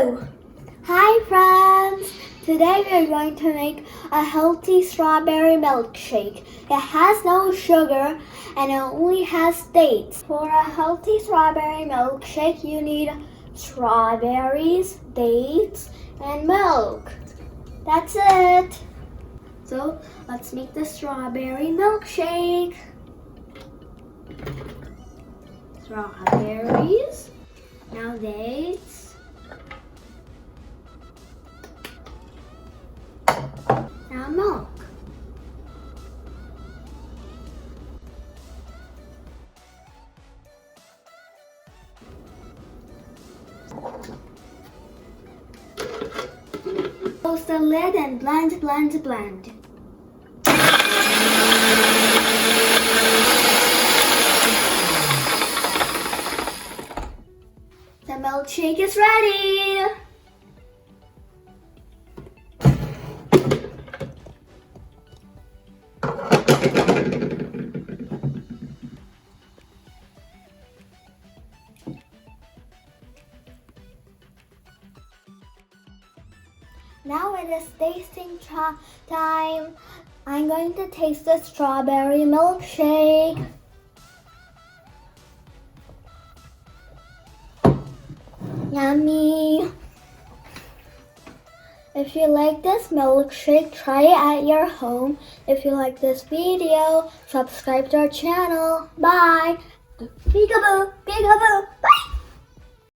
Peekaboo! Hi friends! Today we are going to make a healthy strawberry milkshake. It has no sugar and it only has dates. For a healthy strawberry milkshake, you need strawberries, dates, and milk. That's it. So let's make the strawberry milkshake. Strawberries, now dates, now milk. Close the lid and blend, blend, blend. The milkshake is ready. Now it is tasting time. I'm going to taste the strawberry milkshake. Yummy! If you like this milkshake, try it at your home. If you like this video, subscribe to our channel. Bye! Peekaboo! Peekaboo! Bye!